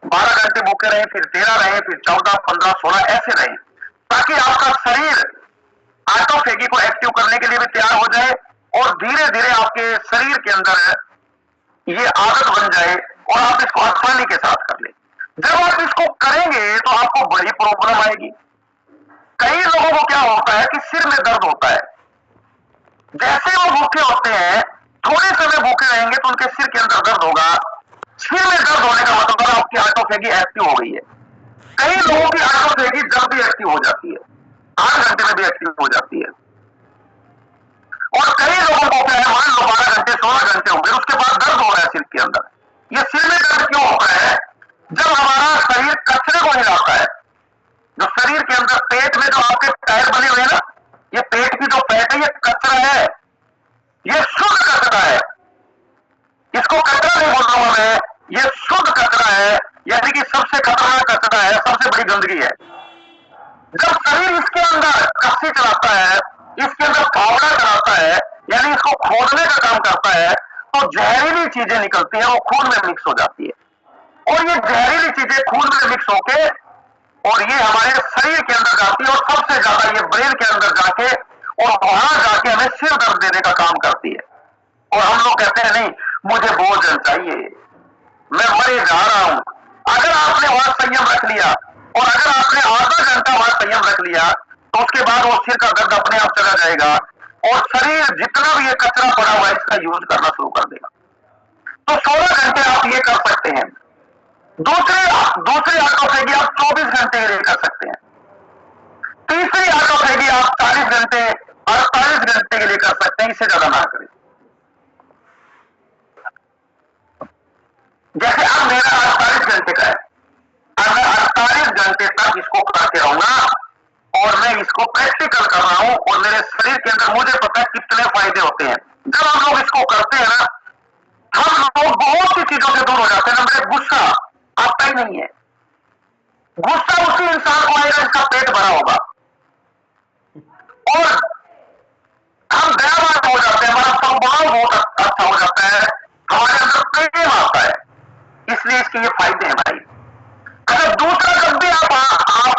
12 घंटे भूखे रहें, फिर 13 रहें, फिर 14, 15, 16 ऐसे रहें, ताकि आपका शरीर ऑटोफेगी को एक्टिव करने के लिए भी तैयार हो जाए। और धीरे धीरे आपके शरीर के अंदर ये आदत बन जाए और आप इसको आसानी के साथ कर ले। जब आप इसको करेंगे तो आपको बड़ी प्रॉब्लम आएगी। कई लोगों को क्या होता है कि सिर में दर्द होता है, जैसे वो भूखे होते हैं थोड़े समय भूखे रहेंगे तो उनके सिर के अंदर दर्द होगा। सिर में दर्द होने का मतलब आपकी ऑटोफेगी एक्टिव हो गई है। कई लोगों की ऑटोफेगी जल्दी एक्टिव हो जाती है, 8 घंटे में भी एक्टिव हो जाती है। और कई लोगों को क्या है, मान लो 12 घंटे 16 घंटे हो गए, उसके बाद दर्द हो रहा है सिर के अंदर। ये सिर में दर्द क्यों होता है? जब हमारा शरीर कचरे को हिलाता है, जो शरीर के अंदर पेट में जो आपके टायर बने हुए हैं ना, ये पेट की जो फैट है ये कचरा है, ये शुद्ध कचरा है। इसको कचरा नहीं बोल रहा हूं मैं, ये शुद्ध कचरा है, यानी कि सबसे खतरनाक कचरा है, सबसे बड़ी गंदगी है। जब शरीर इसके अंदर कस्सी चलाता है, इसके अंदर फावड़ा चलाता है, यानी इसको खोदने का काम करता है, तो जहरीली चीजें निकलती हैं, वो खून में मिक्स हो जाती है। और ये जहरीली चीजें खून में मिक्स होके और ये हमारे शरीर के अंदर जाती है और सबसे ज्यादा ये ब्रेन के अंदर जाके और वहां जाके हमें सिर दर्द देने का काम करती है। और हम लोग कहते हैं नहीं मुझे भोजन चाहिए, मैं मरे जा रहा हूं। अगर आपने वहां संयम रख लिया और अगर आपने आधा घंटा वहां संयम रख लिया तो उसके बाद वो सिर का दर्द अपने आप चला जाएगा और शरीर जितना भी ये कचरा पड़ा हुआ है इसका यूज करना शुरू कर देगा। तो 16 घंटे आप ये कर सकते हैं। दूसरी ऑटोफेगी आप 24 घंटे के लिए कर सकते हैं। तीसरी ऑटोफेगी आप 40 घंटे 48 घंटे के लिए कर सकते हैं, इससे ज्यादा ना करें। जैसे अब मेरा 48 घंटे का है, अब मैं 48 घंटे तक इसको करके रहूंगा और मैं इसको प्रैक्टिकल कर रहा हूं और मेरे शरीर के अंदर मुझे पता है कितने फायदे होते हैं। जब हम लोग इसको करते हैं ना, हम लोग बहुत सी चीजों से दूर हो जाते हैं। नंबर 1 गुस्सा आता ही नहीं है। गुस्सा उसी इंसान को आएगा जिसका पेट भरा होगा। और हम दयावान हो जाते हैं, हमारा स्वभाव बहुत अच्छा हो जाता है, हमारे अंदर प्रेम आता है। इसलिए इसके ये फायदे हैं भाई। अगर दूसरा जब भी आप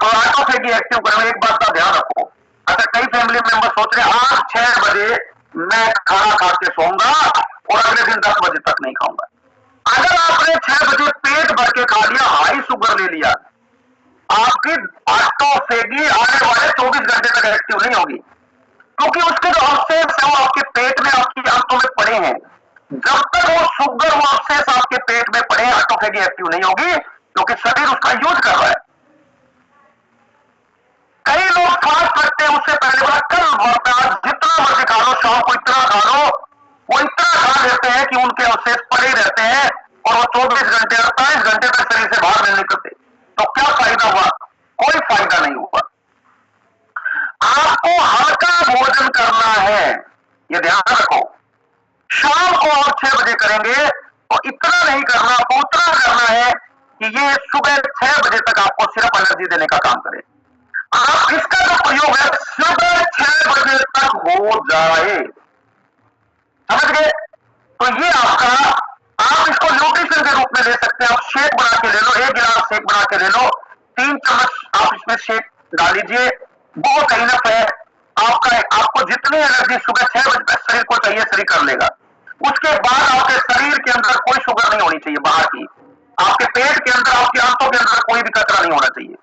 ऑटोफेगी एक्टिव करें, एक बात का ध्यान रखो। अगर कई फैमिली मेंबर सोच रहे हैं आज 6 बजे मैं खाना खा के सोऊंगा और अगले दिन 10 बजे तक नहीं खाऊंगा। अगर आपने 6 बजे पेट भर के खा लिया, हाई शुगर ले लिया, आपकी ऑटोफेगी आने वाले 24 घंटे तक एक्टिव नहीं होगी, क्योंकि उसके जो अवशेष है वो आपके पेट में आपकी आंतों में पड़े हैं। जब तक वो शुगर वो अवशेष आपके पेट में पड़े, ऑटोफेगी एक्टिव नहीं होगी, क्योंकि शरीर उसका यूज कर रहा है। कई लोग फास्ट रखते हैं, उससे पहले बोला कल जितना मर्जी खा लो, शाम को इतना खा लो, वो इतना खा लेते हैं कि उनके अवशेष पड़े रहते हैं और वो 24 घंटे 48 घंटे तक शरीर से बाहर नहीं निकलते। तो क्या फायदा हुआ? कोई फायदा नहीं हुआ। आपको हल्का भोजन करना है, ये ध्यान रखो। शाम को आप 6 बजे करेंगे तो इतना नहीं करना, आपको उतना करना है कि ये सुबह 6 बजे तक आपको सिर्फ एनर्जी देने का काम करे। आप इसका जो प्रयोग है सुबह 6 बजे तक हो जाए, समझ गए? तो ये आपका, आप इसको न्यूट्रिशन के रूप में ले सकते हैं। आप शेक बना के ले लो, 1 गिलास शेक बना के ले लो, 3 चम्मच आप इसमें शेक डाल लीजिए, बहुत इनफ है। आपको जितनी एनर्जी सुबह 6 बजे तक शरीर को चाहिए शरीर कर लेगा। उसके बाद आपके शरीर के अंदर कोई शुगर नहीं होनी चाहिए बाहर की, आपके पेट के अंदर आपकी आंतों के अंदर कोई भी कचरा नहीं होना चाहिए,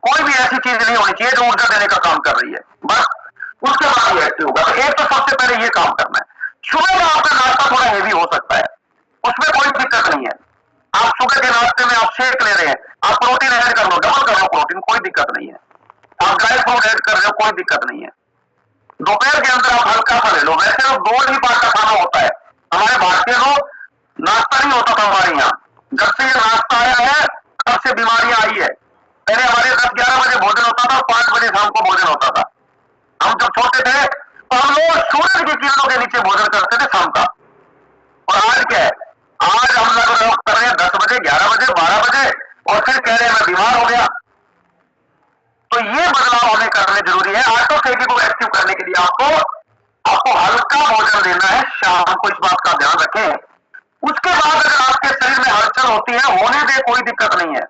कोई भी ऐसी चीज नहीं होनी चाहिए जो ऊर्जा देने का काम कर रही है। बस उसके बाद ये एक्टिव होगा। तो एक तो सबसे पहले ये काम करना है। सुबह में आपका नाश्ता थोड़ा हेवी हो सकता है, उसमें कोई दिक्कत नहीं है। आप सुबह के नाश्ते में आप शेक ले रहे हैं, आप प्रोटीन ऐड कर लो, डबल कर लो प्रोटीन, कोई दिक्कत नहीं है। आप ड्राई फ्रूट ऐड कर रहे हो, कोई दिक्कत नहीं है। दोपहर के अंदर आप हल्का सा ले लो। वैसे तो 2 ही बार का खाना होता है, हमारे भारतीय लोग नाश्ता नहीं होता था हमारे यहाँ। जब से ये नाश्ता आया है तब से बीमारियां आई है। पहले हमारे 10-11 बजे भोजन होता था, 5 बजे शाम को भोजन होता था। हम जब छोटे थे तो हम लोग सूरज की किरणों के नीचे भोजन करते थे शाम का। और आज क्या है, आज हम लोग कर रहे हैं 10 बजे 11 बजे 12 बजे और फिर कह रहे हैं मैं बीमार हो गया। तो ये बदलाव हमें करने जरूरी है। ऑटोफेगी को एक्टिव करने के लिए आपको हल्का भोजन देना है शाम को, इस बात का ध्यान रखें। उसके बाद अगर आपके शरीर में हलचल होती है, होने दे, कोई दिक्कत नहीं है।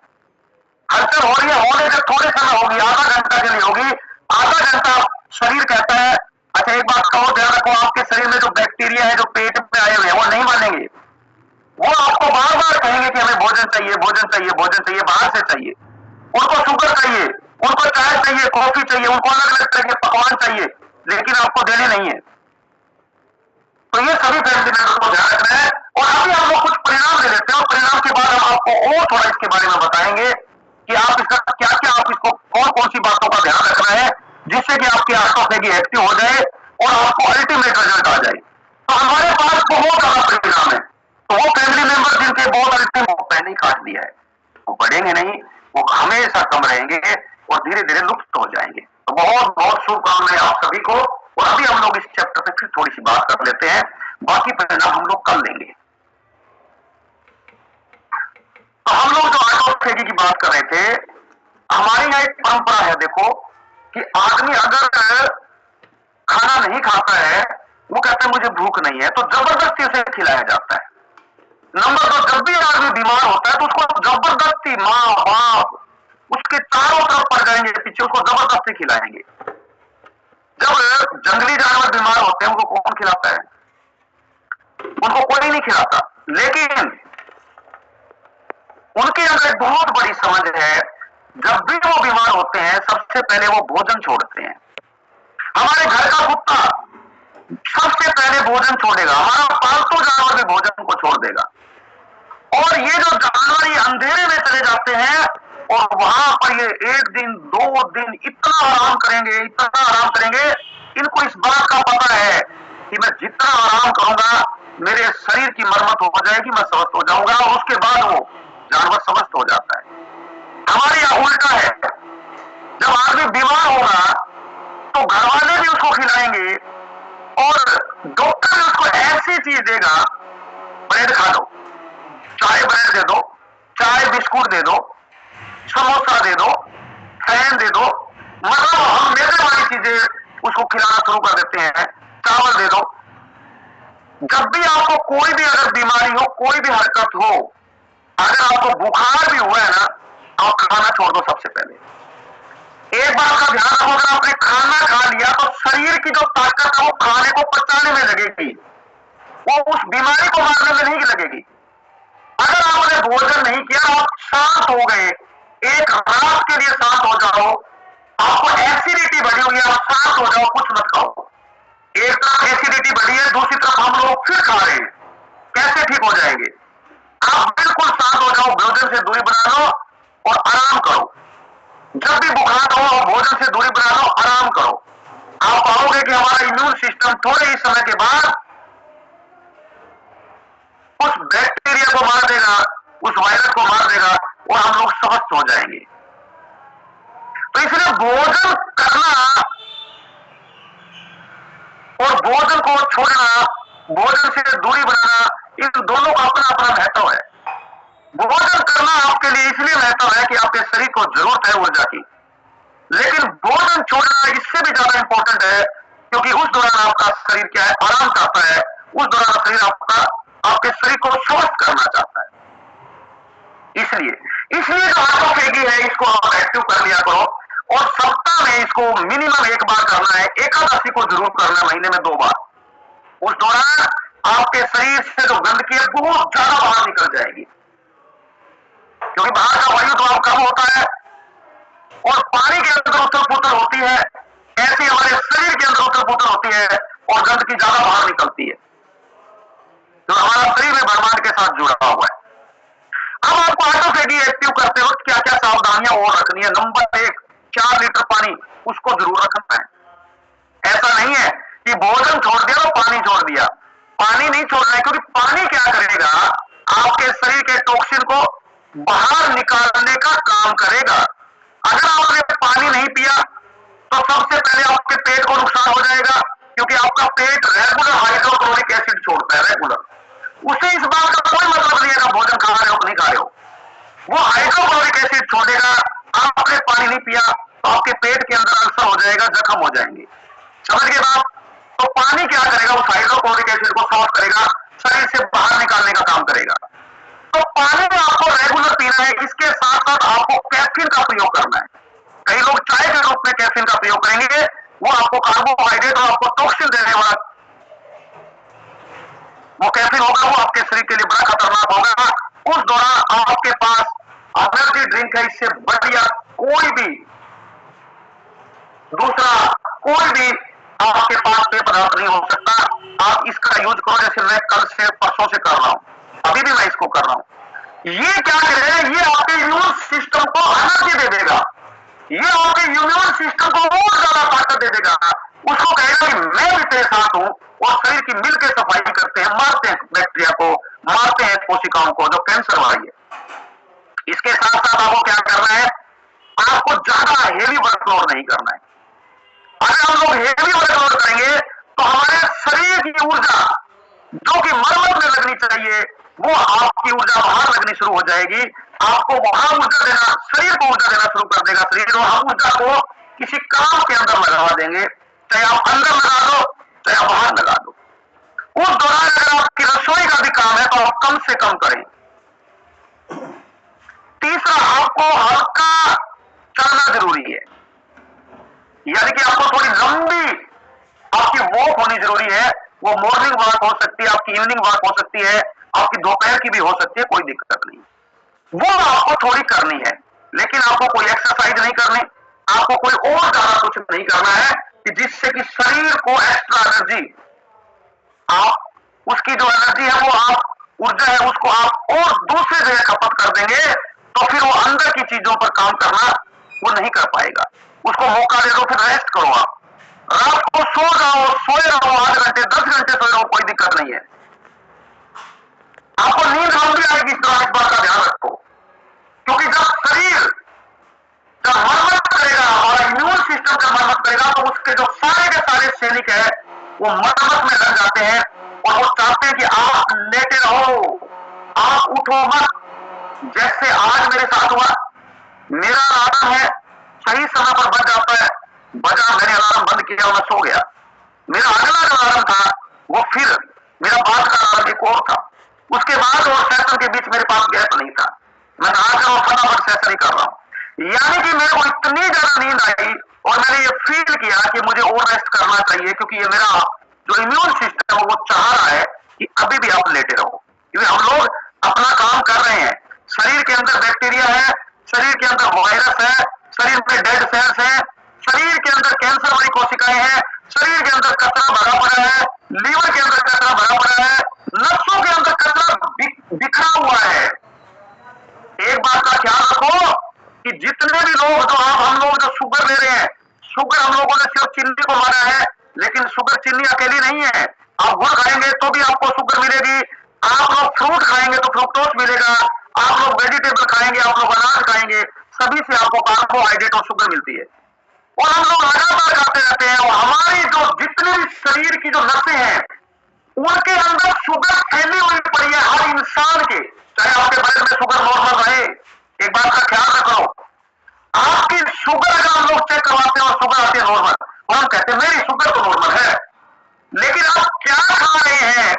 हलचल हो रही है, होने दे, थोड़े समय होगी, आधा घंटा के लिए होगी। आधा घंटा शरीर कहता है अच्छा एक बात का और ध्यान रखो, आपके शरीर में जो बैक्टीरिया है जो पेट में आए हुए हैं वो नहीं मानेंगे, वो आपको बार बार कहेंगे कि हमें भोजन चाहिए, भोजन चाहिए, भोजन चाहिए, बाहर से चाहिए। उनको शुगर चाहिए, उनको चाय चाहिए, कॉफी चाहिए, उनको अलग अलग तरह के पकवान चाहिए, लेकिन आपको देने नहीं है। तो ये सभी फैमिली मेंबर को ध्यान रखना है। और अभी हम लोग कुछ परिणाम ले लेते हैं और परिणाम के बाद हम आपको और थोड़ा इसके बारे में बताएंगे कि आप इसका क्या क्या, आप इसको कौन कौन सी बातों का ध्यान रखना है जिससे कि आपकी ऑटोफेगी एक्टिव हो जाए और आपको अल्टीमेट रिजल्ट आ जाए। तो हमारे पास बहुत ज्यादा परिणाम है। तो वो फैमिली मेंबर जिनके बहुत अल्टीमेट वो पहले ही काट दिया है, वो बढ़ेंगे नहीं, वो हमेशा कम रहेंगे और धीरे धीरे लुप्त हो जाएंगे। तो बहुत बहुत शुभकामनाएं आप सभी को। और अभी हम लोग इस चैप्टर पे फिर थोड़ी सी बात कर लेते हैं, बाकी परिणाम हम लोग कल लेंगे। तो हम लोग जो ऑटोफेगी की बात कर रहे थे, हमारे यहाँ एक परंपरा है देखो कि आदमी अगर खाना नहीं खाता है, वो कहता है मुझे भूख नहीं है, तो जबरदस्ती उसे खिलाया जाता है। नंबर 2, जब भी आदमी बीमार होता है तो उसको जबरदस्ती माँ बाप उसके चारों तरफ पड़ जाएंगे पीछे, उसको जबरदस्ती खिलाएंगे। जब जंगली जानवर बीमार होते हैं उनको कौन खिलाता है? उनको कोई नहीं खिलाता। लेकिन उनके अंदर एक बहुत बड़ी समझ है, जब भी वो बीमार होते हैं सबसे पहले वो भोजन छोड़ते हैं। हमारे घर का कुत्ता सबसे पहले भोजन छोड़ेगा, हमारा पालतू जानवर भी भोजन को छोड़ देगा। और ये जो जानवर ये अंधेरे में चले जाते हैं और वहां पर ये 1 दिन 2 दिन इतना आराम करेंगे, इतना आराम करेंगे, इनको इस बात का पता है कि मैं जितना आराम करूंगा मेरे शरीर की मरम्मत हो जाएगी, मैं स्वस्थ हो जाऊंगा, और उसके बाद वो जानवर स्वस्थ हो जाता है। हमारे यहाँ उल्टा है, जब आदमी बीमार होगा तो घर वाले भी उसको खिलाएंगे और डॉक्टर भी उसको ऐसी चीज देगा, ब्रेड खा लो, चाय ब्रेड दे दो, चाय बिस्कुट दे दो, समोसा दे दो, फैन दे दो, मतलब हम मैदे वाली चीजें उसको खिलाना शुरू कर देते हैं, चावल दे दो। जब भी आपको कोई भी अगर बीमारी हो, कोई भी हरकत हो, अगर आपको बुखार भी हुआ है ना, आप खाना छोड़ दो सबसे पहले। एक बात का ध्यान रखो, अगर आपने खाना खा लिया तो शरीर की जो ताकत है वो खाने को पचाने में लगेगी, वो उस बीमारी को मारने में नहीं लगेगी। अगर आपने भोजन नहीं किया, आप शांत हो गए, एक रात के लिए शांत हो जाओ, आपको एसिडिटी बढ़ी हुई है, आप शांत हो जाओ, कुछ मत खाओ। एक तरफ एसिडिटी बढ़ी है, दूसरी तरफ हम लोग फिर खा रहे हैं, कैसे ठीक हो जाएंगे? आप बिल्कुल शांत हो जाओ, भोजन से दूरी बना लो और आराम करो। जब भी बुखार हो, भोजन से दूरी बना लो, आराम करो। आप पाओगे कि हमारा इम्यून सिस्टम थोड़े ही समय के बाद उस बैक्टीरिया को मार देगा, उस वायरस को मार देगा और हम लोग स्वस्थ हो जाएंगे। तो इसलिए भोजन करना और भोजन को छोड़ना, भोजन से दूरी बनाना, इन दोनों का अपना अपना महत्व है। भोजन करना आपके लिए इसलिए महत्व है कि आपके शरीर को जरूरत है ऊर्जा की, लेकिन भोजन छोड़ना इससे भी ज्यादा इंपॉर्टेंट है, क्योंकि उस दौरान आपका शरीर क्या है, आराम चाहता है। उस दौरान शरीर आपके शरीर को स्वस्थ करना चाहता है। इसलिए जो ऑटोफेगी है, इसको आप एक्टिव कर लिया करो और सप्ताह में इसको मिनिमम 1 बार करना है। एकादशी को जरूर करना है, महीने में 2 बार। उस दौरान आपके शरीर से जो गंदगी है बहुत ज्यादा बाहर निकल जाएगी, क्योंकि बाहर का वायु दबाव कम होता है और पानी के अंदर उथल पुथल होती है, ऐसे हमारे शरीर के अंदर उथल पुथल होती है और गंदगी ज्यादा बाहर निकलती है, जो हमारा शरीर में ब्रह्मांड के साथ जुड़ा हुआ है। अब आपको ऑटोफेगी एक्टिव करते वक्त क्या क्या सावधानियां और रखनी है? नंबर 1, 4 लीटर पानी उसको जरूर रखना है। ऐसा नहीं है कि भोजन छोड़ दिया तो पानी छोड़ दिया, पानी नहीं छोड़ना है, क्योंकि पानी क्या करेगा, आपके शरीर के टॉक्सिन को बाहर निकालने का काम करेगा। अगर आपने पानी नहीं पिया तो सबसे पहले आपके पेट को नुकसान हो जाएगा, क्योंकि आपका पेट रेगुलर हाइड्रोक्लोरिक एसिड छोड़ता है, रेगुलर। उसे इस बात का कोई मतलब नहीं है कि भोजन खा रहे हो नहीं खा रहे हो, वो हाइड्रोक्लोरिक एसिड छोड़ेगा। आपने पानी नहीं पिया तो आपके पेट के अंदर अल्सर हो जाएगा, जख्म हो जाएंगे। समझ गए बात? तो पानी क्या करेगा, उस हाइड्रोक्लोरिक एसिड को साफ करेगा, शरीर से बाहर निकालने का काम करेगा। तो पानी में आपको रेगुलर पीना है। इसके साथ साथ आपको कैफीन का प्रयोग करना है। कई लोग चाय के रूप में कैफीन का प्रयोग करेंगे, वो आपको कार्बोहाइड्रेट और आपको टॉक्सिन है, इससे बढ़िया कोई भी दूसरा कोई भी आपके पास पेय पदार्थ नहीं हो सकता। आप इसका यूज करो, जैसे मैं कल से परसों से कर रहा हूं, अभी भी मैं इसको कर रहा हूं। ये क्या करेगा, ये आपके इम्यून सिस्टम को एनर्जी दे देगा, ये आपके इम्यून सिस्टम को और ज्यादा ताकत दे देगा। उसको कहेगा कि मैं भी तेरे साथ हूं, और शरीर की मिलकर सफाई करते हैं, मारते हैं बैक्टीरिया को, मारते हैं कोशिकाओं को जो कैंसर वाली है। इसके साथ साथ आपको क्या करना है, आपको ज्यादा हेवी वर्कलोड नहीं करना है। अगर हम लोग हेवी वर्कलोड करेंगे तो हमारे शरीर की ऊर्जा जो कि मरम्मत में लगनी चाहिए, वो आपकी ऊर्जा बाहर लगनी शुरू हो जाएगी। आपको वहां ऊर्जा देना, शरीर को ऊर्जा देना शुरू कर देगा शरीर, और हम ऊर्जा को किसी काम के अंदर लगा देंगे, चाहे आप अंदर लगा दो चाहे आप बाहर लगा दो। उस दौरान अगर आपकी रसोई का भी काम है तो आप कम से कम करें। तीसरा, आपको हल्का चलना जरूरी है, यानी कि आपको थोड़ी लंबी आपकी वॉक होनी जरूरी है। वो मॉर्निंग वॉक हो सकती है, आपकी इवनिंग वॉक हो सकती है, आपकी दोपहर की भी हो सकती है, कोई दिक्कत नहीं। वो आपको थोड़ी करनी है, लेकिन आपको कोई एक्सरसाइज नहीं करनी, आपको कोई और ज्यादा कुछ नहीं करना है कि जिससे कि शरीर को एक्स्ट्रा एनर्जी, आप उसकी जो एनर्जी है, वो आप ऊर्जा है, उसको आप और दूसरे जगह खपत कर देंगे, तो फिर वो अंदर की चीजों पर काम करना वो नहीं कर पाएगा। उसको मौका दे दो, फिर रेस्ट करो, आप रात को सो जाओ, सोए रहो, 8 घंटे 10 घंटे सोए रहो, कोई दिक्कत नहीं है। आपको नींद लंबी आएगी, इस बात का ध्यान रखो, क्योंकि जब शरीर जब मरम्मत करेगा, हमारा इम्यून सिस्टम जब मरम्मत करेगा, तो उसके जो सारे के सारे सैनिक है वो मरम्मत में लग जाते हैं, और वो चाहते हैं कि आप लेटे रहो, आप उठो मत। जैसे आज मेरे साथ हुआ, मेरा अलार्म है सही समय पर बज जाता है, बजा, मैंने अलार्म बंद किया, मैं सो गया। मेरा अगला जो अलार्म था वो फिर मेरा बाद का अलार्म एक और था, उसके बाद और सेशन के बीच मेरे पास गैप नहीं था, मैं आकर और फटाफट सेशन ही कर रहा हूं। यानी कि मेरे को इतनी ज्यादा नींद आई और मैंने ये फील किया कि मुझे और रेस्ट करना चाहिए, क्योंकि ये मेरा जो इम्यून सिस्टम है वो चाह रहा है कि अभी भी आप लेटे रहो, क्योंकि हम लोग अपना काम कर रहे हैं। शरीर के अंदर बैक्टीरिया है, शरीर के अंदर वायरस है, शरीर में डेड सेल्स हैं, शरीर के अंदर कैंसर वाली कोशिकाएं हैं, शरीर के अंदर कचरा भरा पड़ा है, लीवर के अंदर कचरा भरा पड़ा है, नसों के अंदर कचरा बिखरा हुआ है। एक बात का ख्याल रखो कि जितने भी लोग जो हम लोग जो शुगर ले रहे हैं, शुगर हम लोगों ने सिर्फ चीनी को माना है, लेकिन शुगर चीनी अकेली नहीं है। आप गुड़ खाएंगे तो भी आपको शुगर मिलेगी, आप लोग फ्रूट खाएंगे तो फ्रुक्टोज मिलेगा, आप लोग वेजिटेबल खाएंगे, आप लोग अनाज खाएंगे, सभी से आपको कार्बोहाइड्रेट और शुगर मिलती है। और हम लोग लगातार खाते रहते हैं, और हमारी जो जितने भी शरीर की जो नसें हैं उनके अंदर शुगर फैली हुई पड़ी है, हर इंसान के, चाहे आपके ब्लड में शुगर नॉर्मल रहे। एक बात का ख्याल रखो, आपकी शुगर अगर हम लोग चेक करवाते हैं और शुगर आती है नॉर्मल, और हम कहते हैं मेरी शुगर तो नॉर्मल है, लेकिन आप क्या खा रहे हैं,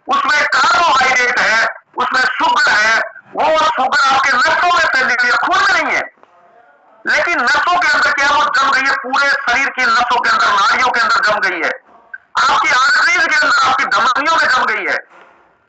उसमें कार्बोहाइड्रेट है, उसमें शुगर है, वो शुगर आपके नसों में फैली हुई है, खून में नहीं है, लेकिन नसों के अंदर क्या वो जम गई है, पूरे शरीर की नसों के अंदर, नाड़ियों के अंदर जम गई है, आपकी आर्टरीज के अंदर, आपकी धमनियों में जम गई है,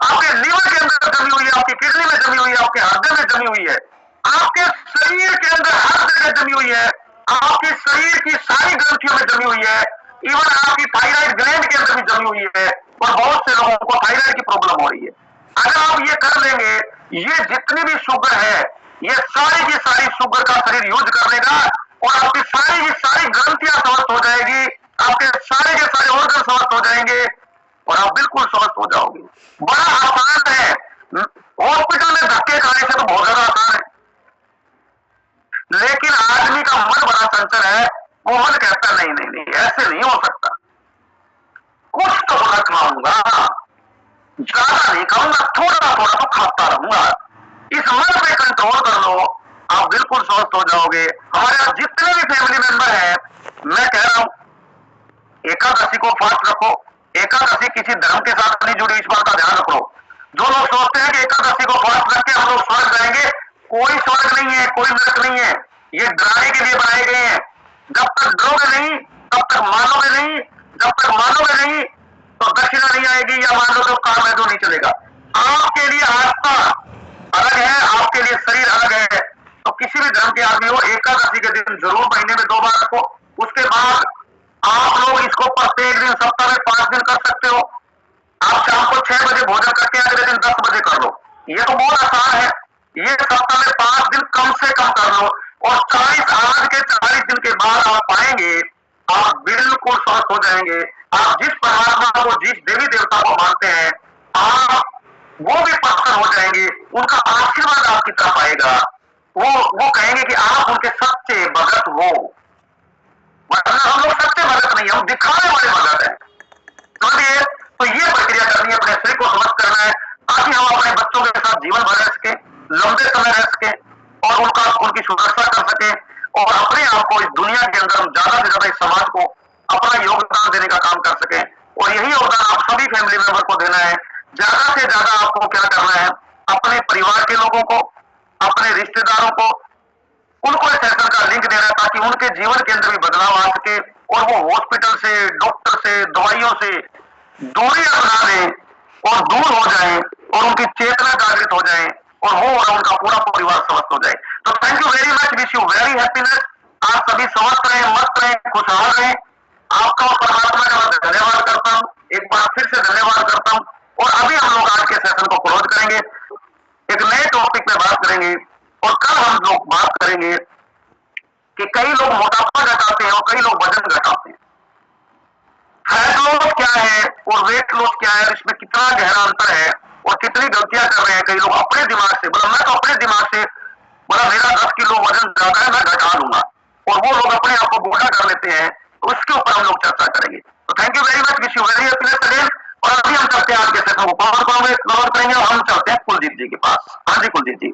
आपके लीवर के अंदर जमी हुई है, आपकी किडनी में जमी हुई है, आपके हृदय में जमी हुई है, आपके शरीर के अंदर हर जगह जमी हुई है, आपके शरीर की सारी ग्रंथियों में जमी हुई है, इवन आपकी थायराइड ग्लैंड के अंदर भी जमी हुई है, और बहुत से लोगों को थायराइड की प्रॉब्लम हो रही है। अगर आप ये कर लेंगे, ये जितनी भी शुगर है, ये सारी की सारी शुगर का शरीर यूज कर लेगा, और आपकी सारी की सारी ग्रंथियां स्वस्थ हो जाएगी, आपके सारे के सारे ऑर्गन स्वस्थ हो जाएंगे, और आप बिल्कुल स्वस्थ हो जाओगे। बड़ा आसान है, हॉस्पिटल में धक्के खाने से तो बहुत ज्यादा आसान है, लेकिन आदमी का मन बड़ा चंचल है, वो मन कहता नहीं नहीं नहीं, ऐसे नहीं हो सकता, कुछ तो बड़ा खाऊंगा, ज्यादा नहीं खाऊंगा, थोड़ा थोड़ा तो खाता रहूंगा। इस मन पे कंट्रोल कर लो, आप बिल्कुल स्वस्थ हो जाओगे। हमारे यहाँ जितने भी फैमिली मेंबर हैं, मैं कह रहा हूं एकादशी को फास्ट रखो। एकादशी किसी धर्म के साथ नहीं जुड़ी, इस बात का ध्यान रखो। जो लोग सोचते हैं कि एकादशी को फास्ट रख के हम लोग स्वर्ग जाएंगे, कोई स्वर्ग नहीं है, कोई नरक नहीं है, ये डराने के लिए बनाए गए हैं। जब तक डरोगे नहीं तब तक मानोगे नहीं, जब तक मानोगे नहीं तो दक्षिणा नहीं आएगी, या मान लो जो काम है तो नहीं चलेगा। आपके लिए आस्था अलग है, आपके लिए शरीर अलग है, तो किसी भी धर्म के आदमी हो, एकादशी के दिन जरूर महीने में 2 बार रखो। उसके बाद आप लोग इसको प्रत्येक दिन सप्ताह में 5 दिन कर सकते हो। आप शाम को 6 बजे भोजन करके अगले दिन 10 बजे कर लो। ये तो बहुत आसान है। ये सप्ताह में 5 दिन कम से कम कर लो और 40 आज के 40 दिन के बाद आप पाएंगे आप बिल्कुल स्वस्थ हो जाएंगे। आप जिस परमात्मा को, जिस देवी देवता को मानते हैं, आप वो भी प्रसन्न हो जाएंगे। उनका आशीर्वाद आपकी तरफ आएगा। वो कहेंगे कि आप उनके सच्चे भगत हो। वरना हम लोग सच्चे भगत नहीं, हम दिखाने वाले भगत हैं। समझिए? तो ये प्रक्रिया करनी है, अपने शरीर को समझ करना है, ताकि हम अपने बच्चों के साथ जीवन भर रह सके, लंबे समय रह सके और उनकी सुरक्षा कर सके और अपने आप को इस दुनिया के अंदर हम ज्यादा से ज्यादा इस समाज को अपना योगदान देने का काम कर सके। और यही योगदान आप सभी फैमिली मेंबर को देना है। ज्यादा से ज्यादा आपको क्या करना है, अपने परिवार के लोगों को, अपने रिश्तेदारों को, उनको इस सेशन का लिंक देना है, ताकि उनके जीवन के अंदर भी बदलाव आ सके और वो हॉस्पिटल से, डॉक्टर से, दवाइयों से दूरी अपना लें और दूर हो जाएं और उनकी चेतना जागृत हो जाए और वो और उनका पूरा परिवार स्वस्थ हो जाए। तो thank you very much, wish you very happiness. आप सभी स्वस्थ रहें, मस्त रहें, खुशहाल रहें। आपका और परमात्मा का मैं धन्यवाद करता हूँ, एक बार फिर से धन्यवाद करता हूँ। और अभी हम लोग आज के सेशन को क्लोज करेंगे, एक नए टॉपिक पे बात करेंगे। और कल हम लोग बात करेंगे कि कई लोग मोटापा घटाते हैं और कई लोग वजन घटाते हैं। फैट लॉस क्या है और वेट लॉस क्या है, इसमें कितना गहरा अंतर है और कितनी गलतियां कर रहे हैं कई लोग अपने दिमाग से। मतलब मैं तो अपने दिमाग से, मतलब मेरा 10 किलो वजन ज्यादा है, मैं घटा दूंगा, और वो लोग अपने आप को मोटा कर लेते हैं। तो उसके ऊपर हम लोग चर्चा करेंगे। तो thank you very much, wish you very happiness again. और अभी हम चलते हैं आज के सेशन को कवर करेंगे और हम चलते हैं कुलदीप जी के पास। हाँ जी कुलदीप जी।